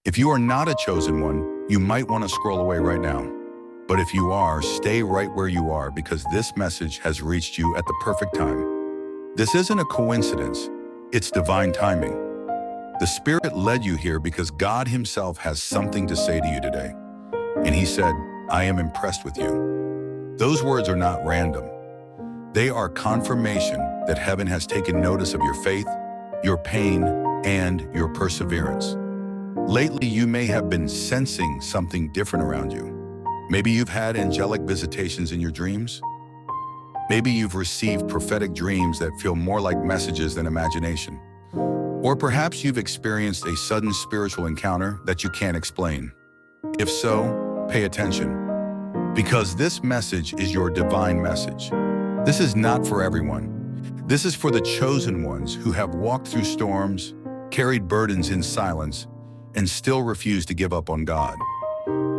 If you are not a chosen one, you might want to scroll away right now. But if you are, stay right where you are because this message has reached you at the perfect time. This isn't a coincidence, it's divine timing. The Spirit led you here because God Himself has something to say to you today. And He said, I am impressed with you. Those words are not random. They are confirmation that heaven has taken notice of your faith, your pain, and your perseverance. Lately, you may have been sensing something different around you. Maybe you've had angelic visitations in your dreams. Maybe you've received prophetic dreams that feel more like messages than imagination. Or perhaps you've experienced a sudden spiritual encounter that you can't explain. If so, pay attention, because this message is your divine message. This is not for everyone. This is for the chosen ones who have walked through storms, carried burdens in silence, and still refuse to give up on God.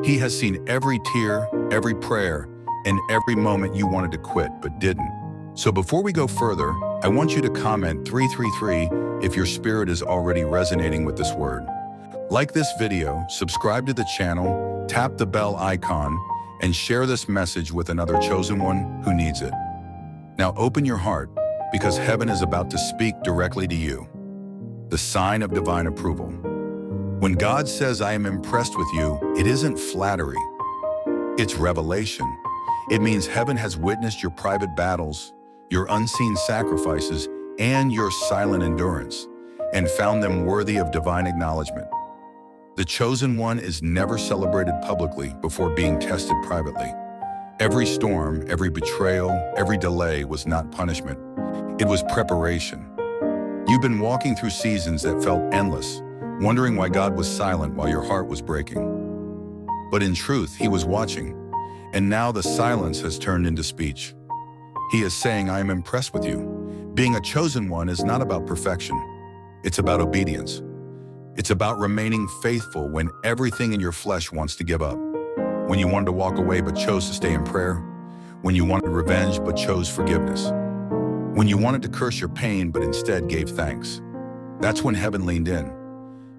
He has seen every tear, every prayer, and every moment you wanted to quit but didn't. So before we go further, I want you to comment 333 if your spirit is already resonating with this word. Like this video, subscribe to the channel, tap the bell icon, and share this message with another chosen one who needs it. Now open your heart, because heaven is about to speak directly to you. The sign of divine approval. When God says, I am impressed with you, it isn't flattery. It's revelation. It means heaven has witnessed your private battles, your unseen sacrifices, and your silent endurance, and found them worthy of divine acknowledgement. The chosen one is never celebrated publicly before being tested privately. Every storm, every betrayal, every delay was not punishment. It was preparation. You've been walking through seasons that felt endless, wondering why God was silent while your heart was breaking. But in truth, He was watching, and now the silence has turned into speech. He is saying, I am impressed with you. Being a chosen one is not about perfection. It's about obedience. It's about remaining faithful when everything in your flesh wants to give up. When you wanted to walk away but chose to stay in prayer. When you wanted revenge but chose forgiveness. When you wanted to curse your pain but instead gave thanks. That's when heaven leaned in.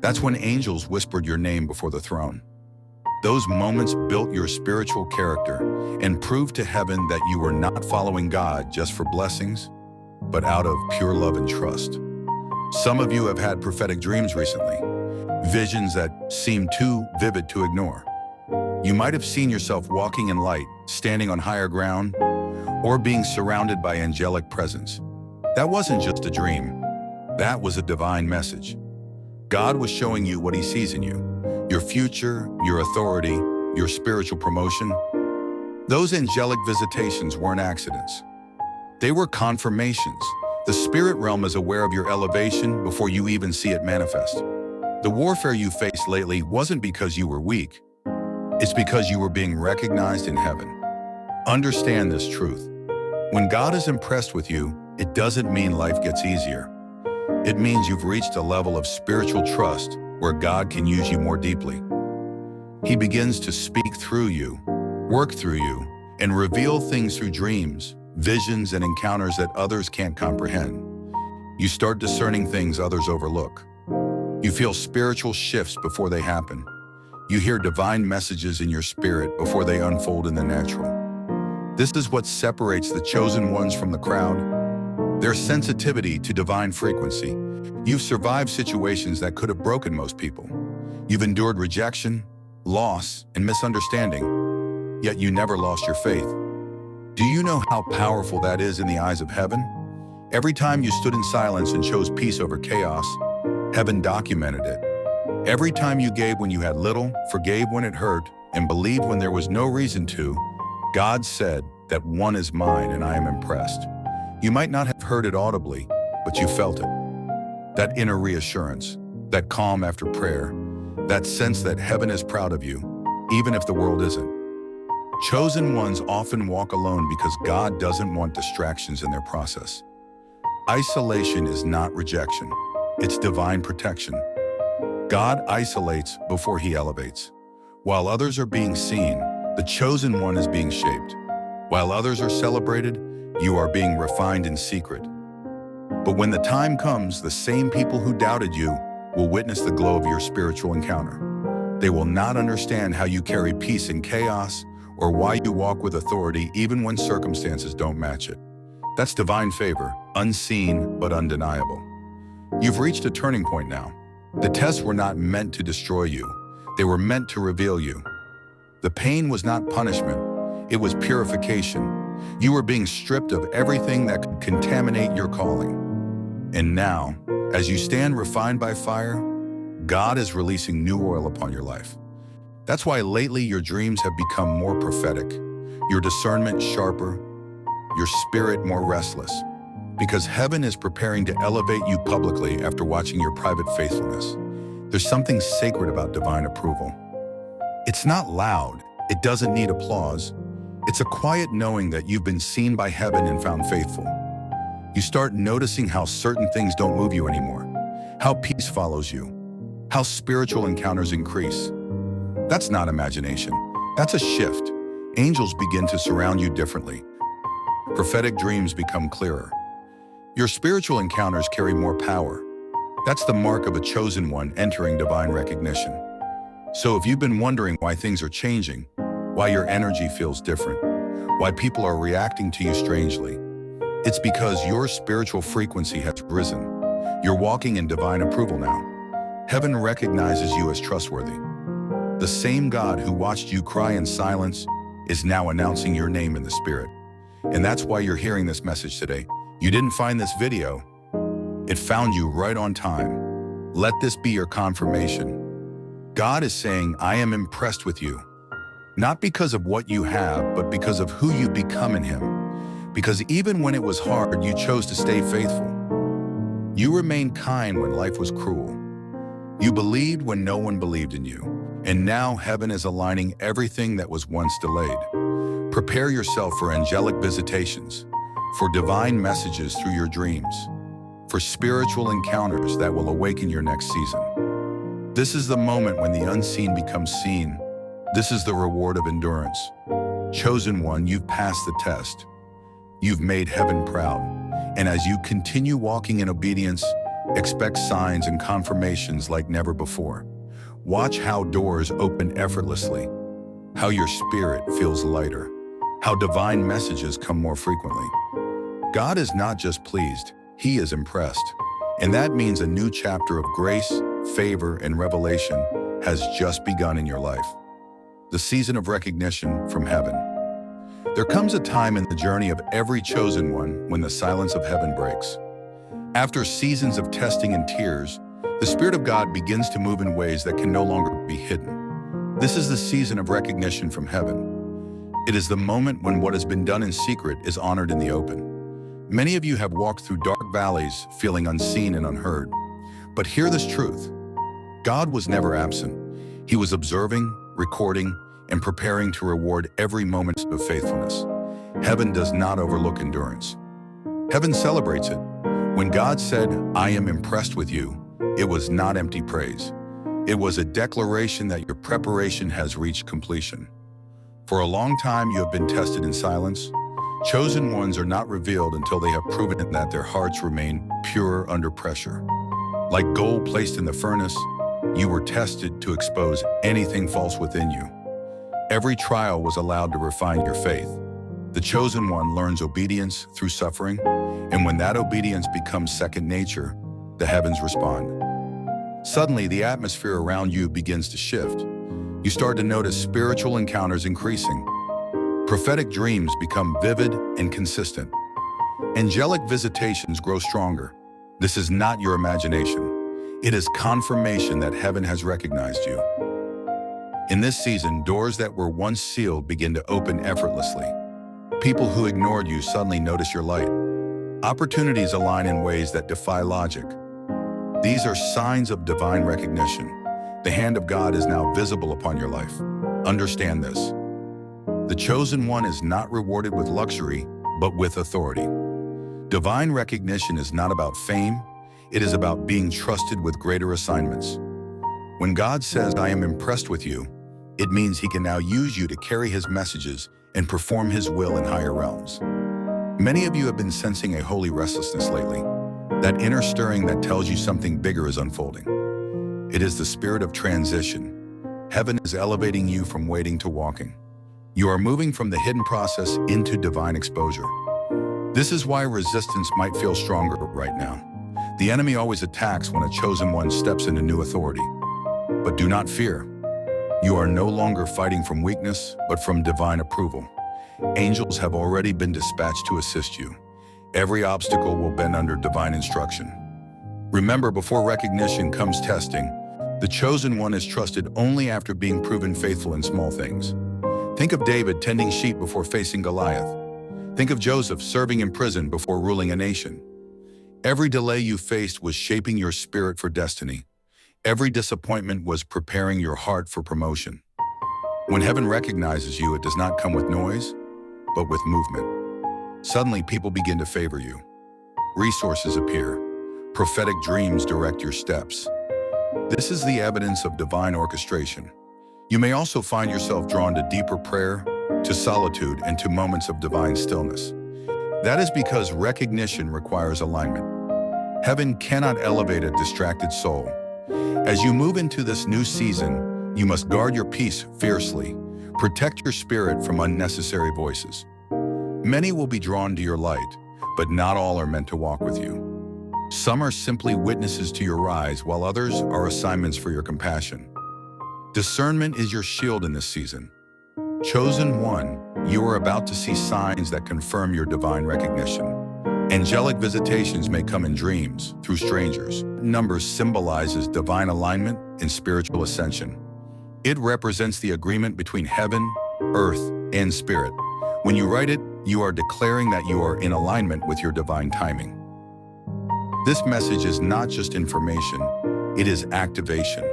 That's when angels whispered your name before the throne. Those moments built your spiritual character and proved to heaven that you were not following God just for blessings, but out of pure love and trust. Some of you have had prophetic dreams recently, visions that seem too vivid to ignore. You might have seen yourself walking in light, standing on higher ground, or being surrounded by angelic presence. That wasn't just a dream. That was a divine message. God was showing you what He sees in you, your future, your authority, your spiritual promotion. Those angelic visitations weren't accidents. They were confirmations. The spirit realm is aware of your elevation before you even see it manifest. The warfare you faced lately wasn't because you were weak. It's because you were being recognized in heaven. Understand this truth. When God is impressed with you, it doesn't mean life gets easier. It means you've reached a level of spiritual trust where God can use you more deeply. He begins to speak through you, work through you, and reveal things through dreams, visions, and encounters that others can't comprehend. You start discerning things others overlook. You feel spiritual shifts before they happen. You hear divine messages in your spirit before they unfold in the natural. This is what separates the chosen ones from the crowd. Their sensitivity to divine frequency. You've survived situations that could have broken most people. You've endured rejection, loss, and misunderstanding, yet you never lost your faith. Do you know how powerful that is in the eyes of heaven? Every time you stood in silence and chose peace over chaos, heaven documented it. Every time you gave when you had little, forgave when it hurt, and believed when there was no reason to, God said that one is mine and I am impressed. You might not have heard it audibly, but you felt it. That inner reassurance, that calm after prayer, that sense that heaven is proud of you, even if the world isn't. Chosen ones often walk alone because God doesn't want distractions in their process. Isolation is not rejection, it's divine protection. God isolates before He elevates. While others are being seen, the chosen one is being shaped. While others are celebrated, you are being refined in secret. But when the time comes, the same people who doubted you will witness the glow of your spiritual encounter. They will not understand how you carry peace in chaos or why you walk with authority even when circumstances don't match it. That's divine favor, unseen but undeniable. You've reached a turning point now. The tests were not meant to destroy you. They were meant to reveal you. The pain was not punishment. It was purification. You were being stripped of everything that could contaminate your calling. And now, as you stand refined by fire, God is releasing new oil upon your life. That's why lately your dreams have become more prophetic, your discernment sharper, your spirit more restless, because heaven is preparing to elevate you publicly after watching your private faithfulness. There's something sacred about divine approval. It's not loud. It doesn't need applause. It's a quiet knowing that you've been seen by heaven and found faithful. You start noticing how certain things don't move you anymore, how peace follows you, how spiritual encounters increase. That's not imagination. That's a shift. Angels begin to surround you differently. Prophetic dreams become clearer. Your spiritual encounters carry more power. That's the mark of a chosen one entering divine recognition. So if you've been wondering why things are changing, why your energy feels different, why people are reacting to you strangely, it's because your spiritual frequency has risen. You're walking in divine approval now. Heaven recognizes you as trustworthy. The same God who watched you cry in silence is now announcing your name in the spirit. And that's why you're hearing this message today. You didn't find this video. It found you right on time. Let this be your confirmation. God is saying, I am impressed with you. Not because of what you have, but because of who you become in Him. Because even when it was hard, you chose to stay faithful. You remained kind when life was cruel. You believed when no one believed in you. And now heaven is aligning everything that was once delayed. Prepare yourself for angelic visitations, for divine messages through your dreams, for spiritual encounters that will awaken your next season. This is the moment when the unseen becomes seen. This is the reward of endurance. Chosen one, you've passed the test. You've made heaven proud. And as you continue walking in obedience, expect signs and confirmations like never before. Watch how doors open effortlessly, how your spirit feels lighter, how divine messages come more frequently. God is not just pleased, He is impressed. And that means a new chapter of grace, favor, and revelation has just begun in your life. The season of recognition from heaven. There comes a time in the journey of every chosen one when the silence of heaven breaks. After seasons of testing and tears, the Spirit of God begins to move in ways that can no longer be hidden. This is the season of recognition from heaven. It is the moment when what has been done in secret is honored in the open. Many of you have walked through dark valleys feeling unseen and unheard. But hear this truth. God was never absent. He was observing, recording, and preparing to reward every moment of faithfulness. Heaven does not overlook endurance. Heaven celebrates it. When God said, I am impressed with you, it was not empty praise. It was a declaration that your preparation has reached completion. For a long time, you have been tested in silence. Chosen ones are not revealed until they have proven that their hearts remain pure under pressure. Like gold placed in the furnace, you were tested to expose anything false within you. Every trial was allowed to refine your faith. The chosen one learns obedience through suffering, and when that obedience becomes second nature, the heavens respond. Suddenly, the atmosphere around you begins to shift. You start to notice spiritual encounters increasing. Prophetic dreams become vivid and consistent. Angelic visitations grow stronger. This is not your imagination. It is confirmation that heaven has recognized you. In this season, doors that were once sealed begin to open effortlessly. People who ignored you suddenly notice your light. Opportunities align in ways that defy logic. These are signs of divine recognition. The hand of God is now visible upon your life. Understand this. The chosen one is not rewarded with luxury, but with authority. Divine recognition is not about fame. It is about being trusted with greater assignments. When God says, I am impressed with you, it means He can now use you to carry His messages and perform His will in higher realms. Many of you have been sensing a holy restlessness lately, that inner stirring that tells you something bigger is unfolding. It is the spirit of transition. Heaven is elevating you from waiting to walking. You are moving from the hidden process into divine exposure. This is why resistance might feel stronger right now. The enemy always attacks when a chosen one steps into new authority. But do not fear. You are no longer fighting from weakness, but from divine approval. Angels have already been dispatched to assist you. Every obstacle will bend under divine instruction. Remember, before recognition comes testing. The chosen one is trusted only after being proven faithful in small things. Think of David tending sheep before facing Goliath. Think of Joseph serving in prison before ruling a nation. Every delay you faced was shaping your spirit for destiny. Every disappointment was preparing your heart for promotion. When heaven recognizes you, it does not come with noise, but with movement. Suddenly, people begin to favor you. Resources appear. Prophetic dreams direct your steps. This is the evidence of divine orchestration. You may also find yourself drawn to deeper prayer, to solitude, and to moments of divine stillness. That is because recognition requires alignment. Heaven cannot elevate a distracted soul. As you move into this new season, you must guard your peace fiercely. Protect your spirit from unnecessary voices. Many will be drawn to your light, but not all are meant to walk with you. Some are simply witnesses to your rise, while others are assignments for your compassion. Discernment is your shield in this season. Chosen one, you are about to see signs that confirm your divine recognition. Angelic visitations may come in dreams, through strangers. Numbers symbolizes divine alignment and spiritual ascension. It represents the agreement between heaven, earth, and spirit. When you write it, you are declaring that you are in alignment with your divine timing. This message is not just information, it is activation.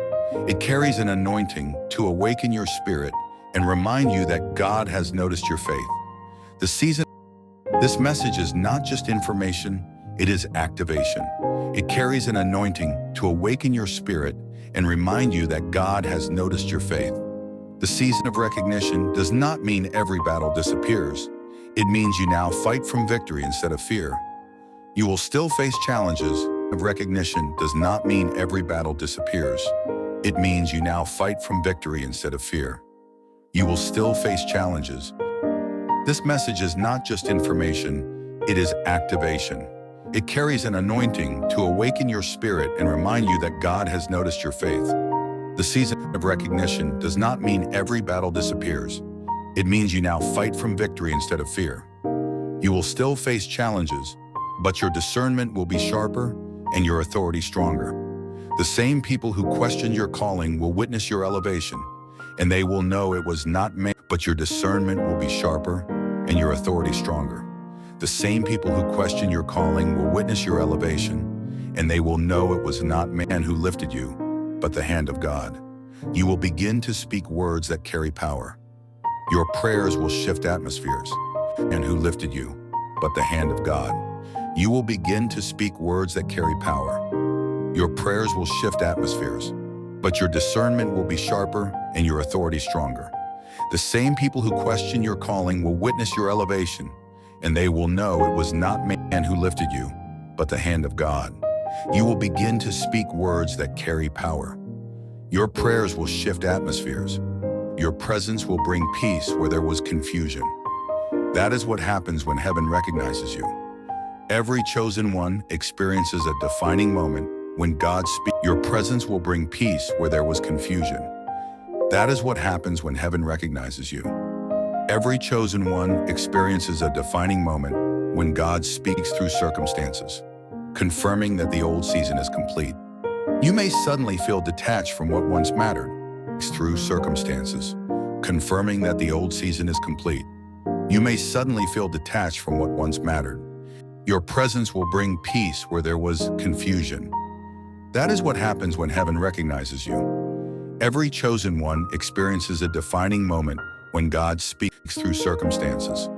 It carries an anointing to awaken your spirit and remind you that God has noticed your faith. This message is not just information, it is activation. It carries an anointing to awaken your spirit and remind you that God has noticed your faith. The season of recognition does not mean every battle disappears. It means you now fight from victory instead of fear. You will still face challenges. Recognition does not mean every battle disappears. It means you now fight from victory instead of fear. You will still face challenges. This message is not just information, it is activation. It carries an anointing to awaken your spirit and remind you that God has noticed your faith. The season of recognition does not mean every battle disappears. It means you now fight from victory instead of fear. You will still face challenges, but your discernment will be sharper and your authority stronger. The same people who question your calling will witness your elevation, and they will know it was not man, but your discernment will be sharper and your authority stronger. The same people who question your calling will witness your elevation, and they will know it was not man who lifted you, but the hand of God. You will begin to speak words that carry power. Your prayers will shift atmospheres. And who lifted you, but the hand of God. You will begin to speak words that carry power. Your prayers will shift atmospheres, but your discernment will be sharper and your authority stronger. The same people who question your calling will witness your elevation, and they will know it was not man who lifted you, but the hand of God. You will begin to speak words that carry power. Your prayers will shift atmospheres. Your presence will bring peace where there was confusion. That is what happens when heaven recognizes you. Every chosen one experiences a defining moment when God speaks. Your presence will bring peace where there was confusion. That is what happens when heaven recognizes you. Every chosen one experiences a defining moment when God speaks through circumstances, confirming that the old season is complete. You may suddenly feel detached from what once mattered, through circumstances, confirming that the old season is complete. You may suddenly feel detached from what once mattered. Your presence will bring peace where there was confusion. That is what happens when heaven recognizes you. Every chosen one experiences a defining moment when God speaks through circumstances,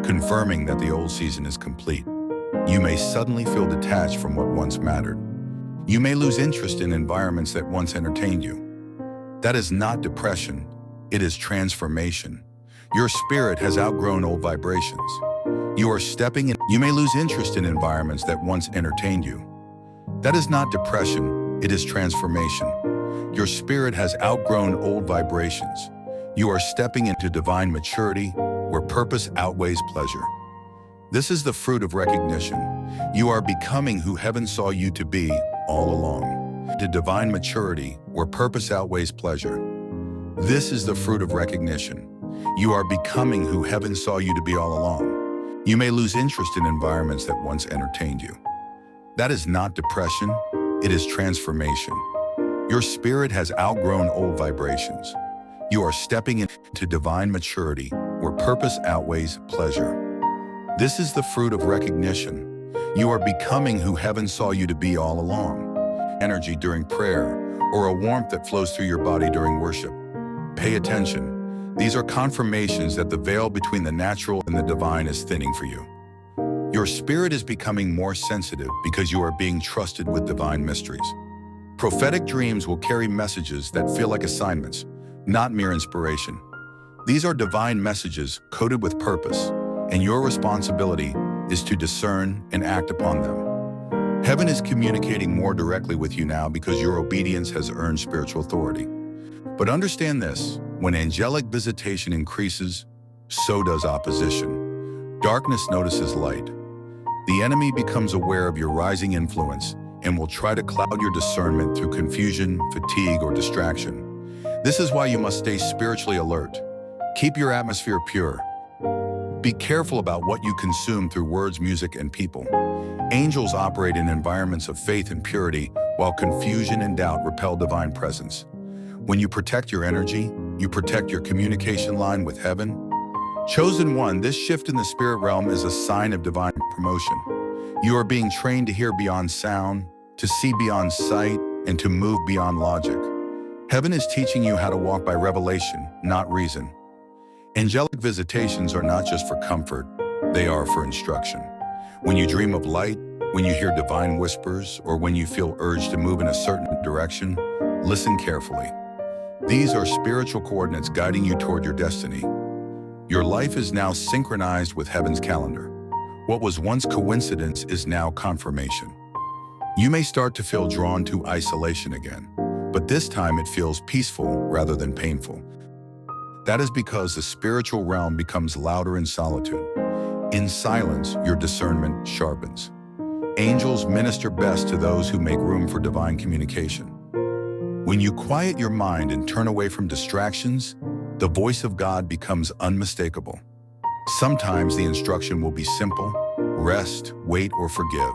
confirming that the old season is complete. You may suddenly feel detached from what once mattered. You may lose interest in environments that once entertained you. That is not depression, it is transformation. Your spirit has outgrown old vibrations. You are stepping in. You may lose interest in environments that once entertained you. That is not depression, it is transformation. Your spirit has outgrown old vibrations. You are stepping into divine maturity where purpose outweighs pleasure. This is the fruit of recognition. You are becoming who heaven saw you to be all along. To divine maturity where purpose outweighs pleasure. This is the fruit of recognition. You are becoming who heaven saw you to be all along. You may lose interest in environments that once entertained you. That is not depression, it is transformation. Your spirit has outgrown old vibrations. You are stepping into divine maturity where purpose outweighs pleasure. This is the fruit of recognition. You are becoming who heaven saw you to be all along. Energy during prayer, or a warmth that flows through your body during worship. Pay attention. These are confirmations that the veil between the natural and the divine is thinning for you. Your spirit is becoming more sensitive because you are being trusted with divine mysteries. Prophetic dreams will carry messages that feel like assignments, not mere inspiration. These are divine messages coded with purpose, and your responsibility is to discern and act upon them. Heaven is communicating more directly with you now because your obedience has earned spiritual authority. But understand this, when angelic visitation increases, so does opposition. Darkness notices light. The enemy becomes aware of your rising influence and will try to cloud your discernment through confusion, fatigue, or distraction. This is why you must stay spiritually alert. Keep your atmosphere pure. Be careful about what you consume through words, music, and people. Angels operate in environments of faith and purity, while confusion and doubt repel divine presence. When you protect your energy, you protect your communication line with heaven. Chosen one, this shift in the spirit realm is a sign of divine promotion. You are being trained to hear beyond sound, to see beyond sight, and to move beyond logic. Heaven is teaching you how to walk by revelation, not reason. Angelic visitations are not just for comfort, they are for instruction. When you dream of light, when you hear divine whispers, or when you feel urged to move in a certain direction, listen carefully. These are spiritual coordinates guiding you toward your destiny. Your life is now synchronized with heaven's calendar. What was once coincidence is now confirmation. You may start to feel drawn to isolation again, but this time it feels peaceful rather than painful. That is because the spiritual realm becomes louder in solitude. In silence, your discernment sharpens. Angels minister best to those who make room for divine communication. When you quiet your mind and turn away from distractions, the voice of God becomes unmistakable. Sometimes the instruction will be simple: rest, wait, or forgive.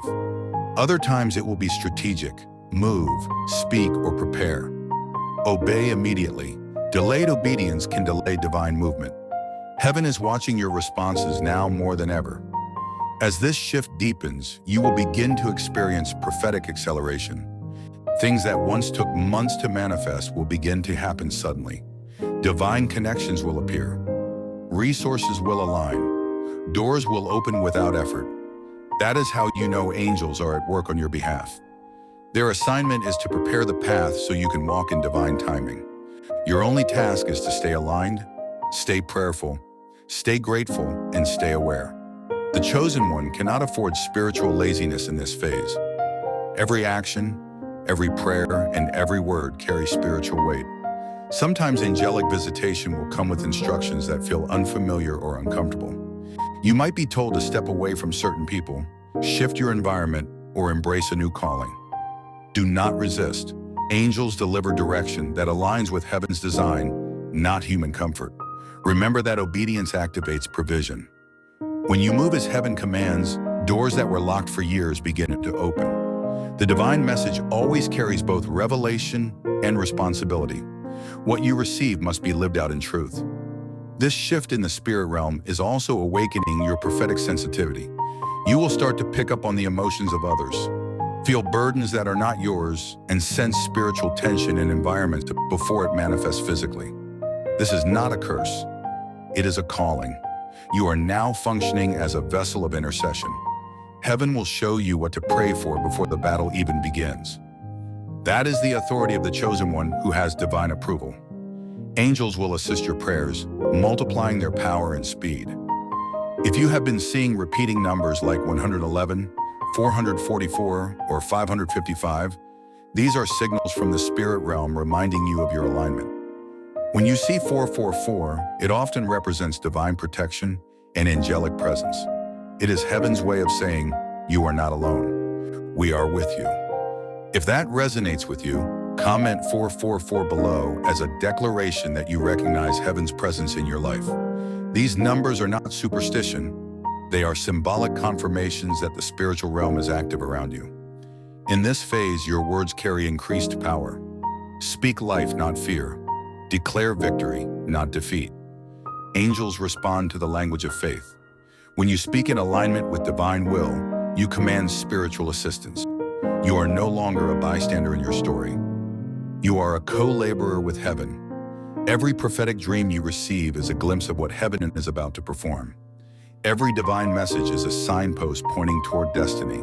Other times it will be strategic: move, speak, or prepare. Obey immediately. Delayed obedience can delay divine movement. Heaven is watching your responses now more than ever. As this shift deepens, you will begin to experience prophetic acceleration. Things that once took months to manifest will begin to happen suddenly. Divine connections will appear. Resources will align. Doors will open without effort. That is how you know angels are at work on your behalf. Their assignment is to prepare the path so you can walk in divine timing. Your only task is to stay aligned, stay prayerful, stay grateful, and stay aware. The chosen one cannot afford spiritual laziness in this phase. Every action, every prayer, and every word carries spiritual weight. Sometimes angelic visitation will come with instructions that feel unfamiliar or uncomfortable. You might be told to step away from certain people, shift your environment, or embrace a new calling. Do not resist. Angels deliver direction that aligns with heaven's design, not human comfort. Remember that obedience activates provision. When you move as heaven commands, doors that were locked for years begin to open. The divine message always carries both revelation and responsibility. What you receive must be lived out in truth. This shift in the spirit realm is also awakening your prophetic sensitivity. You will start to pick up on the emotions of others, feel burdens that are not yours, and sense spiritual tension in environments before it manifests physically. This is not a curse. It is a calling. You are now functioning as a vessel of intercession. Heaven will show you what to pray for before the battle even begins. That is the authority of the chosen one who has divine approval. Angels will assist your prayers, multiplying their power and speed. If you have been seeing repeating numbers like 111, 444, or 555, These are signals from the spirit realm reminding you of your alignment. When you see 444, it often represents divine protection and angelic presence. It is heaven's way of saying, you are not alone. We are with you. If that resonates with you, comment 444 below as a declaration that you recognize heaven's presence in your life. These numbers are not superstition. They are symbolic confirmations that the spiritual realm is active around you. In this phase, your words carry increased power. Speak life, not fear. Declare victory, not defeat. Angels respond to the language of faith. When you speak in alignment with divine will, you command spiritual assistance. You are no longer a bystander in your story. You are a co-laborer with heaven. Every prophetic dream you receive is a glimpse of what heaven is about to perform. Every divine message is a signpost pointing toward destiny.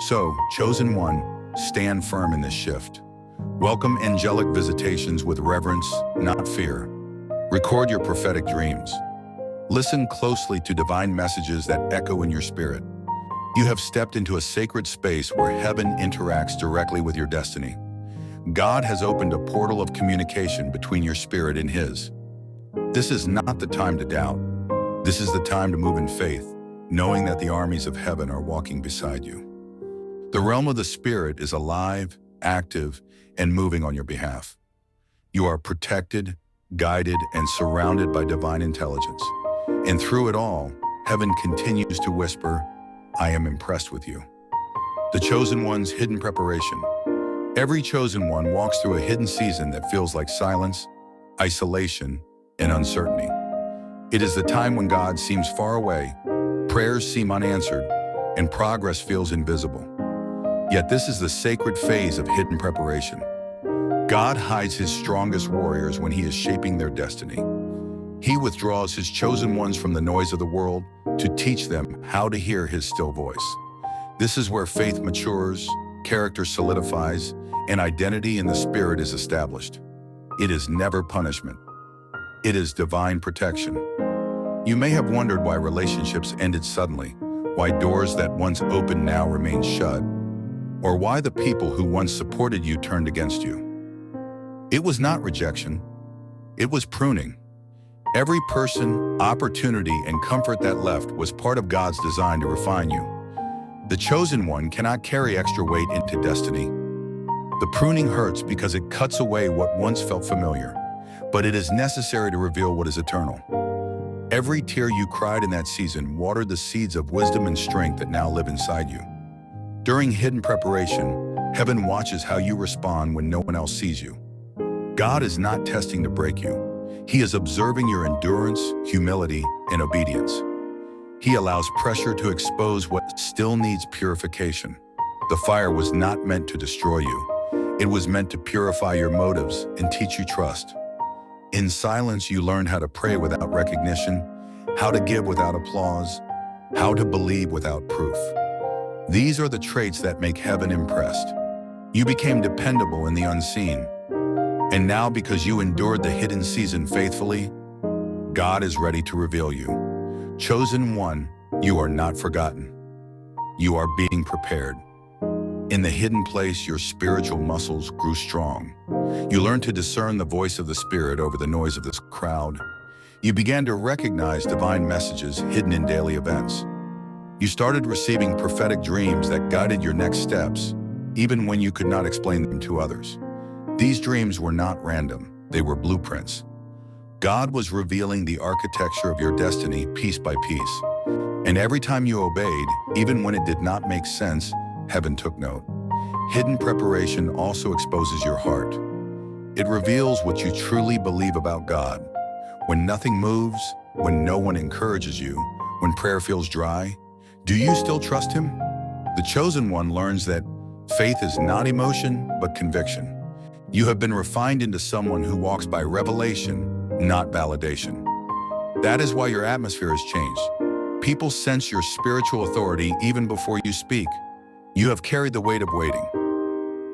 So, chosen one, stand firm in this shift. Welcome angelic visitations with reverence, not fear. Record your prophetic dreams. Listen closely to divine messages that echo in your spirit. You have stepped into a sacred space where heaven interacts directly with your destiny. God has opened a portal of communication between your spirit and His. This is not the time to doubt. This is the time to move in faith, knowing that the armies of heaven are walking beside you. The realm of the spirit is alive, active, and moving on your behalf. You are protected, guided, and surrounded by divine intelligence. And through it all, heaven continues to whisper, I am impressed with you. The chosen one's hidden preparation. Every chosen one walks through a hidden season that feels like silence, isolation, and uncertainty. It is the time when God seems far away, prayers seem unanswered, and progress feels invisible. Yet this is the sacred phase of hidden preparation. God hides His strongest warriors when He is shaping their destiny. He withdraws His chosen ones from the noise of the world to teach them how to hear His still voice. This is where faith matures, character solidifies, and identity in the spirit is established. It is never punishment. It is divine protection. You may have wondered why relationships ended suddenly, why doors that once opened now remain shut, or why the people who once supported you turned against you. It was not rejection. It was pruning. Every person, opportunity, and comfort that left was part of God's design to refine you. The chosen one cannot carry extra weight into destiny. The pruning hurts because it cuts away what once felt familiar, but it is necessary to reveal what is eternal. Every tear you cried in that season watered the seeds of wisdom and strength that now live inside you. During hidden preparation, heaven watches how you respond when no one else sees you. God is not testing to break you. He is observing your endurance, humility, and obedience. He allows pressure to expose what still needs purification. The fire was not meant to destroy you. It was meant to purify your motives and teach you trust. In silence, you learn how to pray without recognition, how to give without applause, how to believe without proof. These are the traits that make heaven impressed. You became dependable in the unseen. And now, because you endured the hidden season faithfully, God is ready to reveal you. Chosen one, you are not forgotten. You are being prepared. In the hidden place, your spiritual muscles grew strong. You learned to discern the voice of the Spirit over the noise of this crowd. You began to recognize divine messages hidden in daily events. You started receiving prophetic dreams that guided your next steps, even when you could not explain them to others. These dreams were not random, they were blueprints. God was revealing the architecture of your destiny piece by piece. And every time you obeyed, even when it did not make sense, heaven took note. Hidden preparation also exposes your heart. It reveals what you truly believe about God. When nothing moves, when no one encourages you, when prayer feels dry, do you still trust Him? The chosen one learns that faith is not emotion, but conviction. You have been refined into someone who walks by revelation, not validation. That is why your atmosphere has changed. People sense your spiritual authority even before you speak. You have carried the weight of waiting,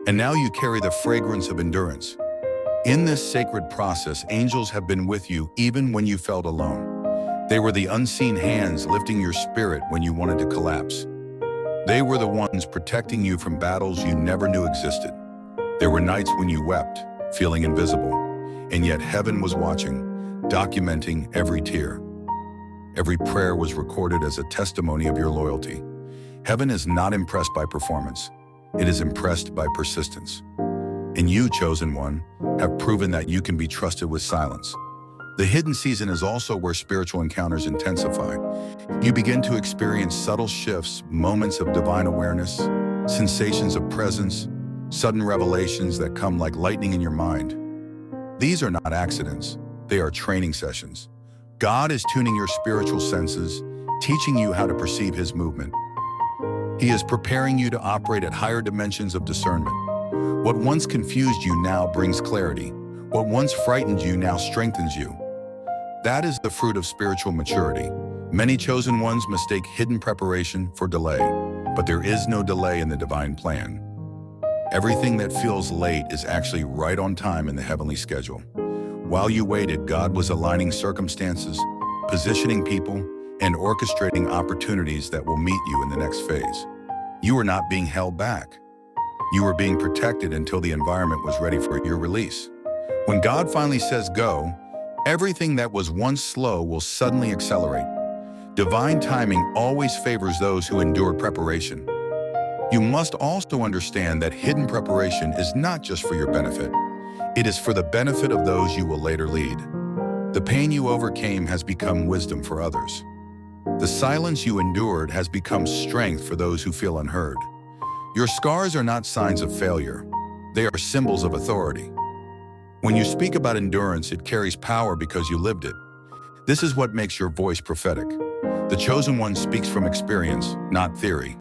and now you carry the fragrance of endurance. In this sacred process, angels have been with you even when you felt alone. They were the unseen hands lifting your spirit when you wanted to collapse. They were the ones protecting you from battles you never knew existed. There were nights when you wept, feeling invisible, and yet heaven was watching, documenting every tear. Every prayer was recorded as a testimony of your loyalty. Heaven is not impressed by performance. It is impressed by persistence. And you, chosen one, have proven that you can be trusted with silence. The hidden season is also where spiritual encounters intensify. You begin to experience subtle shifts, moments of divine awareness, sensations of presence, sudden revelations that come like lightning in your mind. These are not accidents. They are training sessions. God is tuning your spiritual senses, teaching you how to perceive His movement. He is preparing you to operate at higher dimensions of discernment. What once confused you now brings clarity. What once frightened you now strengthens you. That is the fruit of spiritual maturity. Many chosen ones mistake hidden preparation for delay, but there is no delay in the divine plan. Everything that feels late is actually right on time in the heavenly schedule. While you waited, God was aligning circumstances, positioning people, and orchestrating opportunities that will meet you in the next phase. You were not being held back. You were being protected until the environment was ready for your release. When God finally says go, everything that was once slow will suddenly accelerate. Divine timing always favors those who endure preparation. You must also understand that hidden preparation is not just for your benefit. It is for the benefit of those you will later lead. The pain you overcame has become wisdom for others. The silence you endured has become strength for those who feel unheard. Your scars are not signs of failure. They are symbols of authority. When you speak about endurance, it carries power because you lived it. This is what makes your voice prophetic. The chosen one speaks from experience, not theory.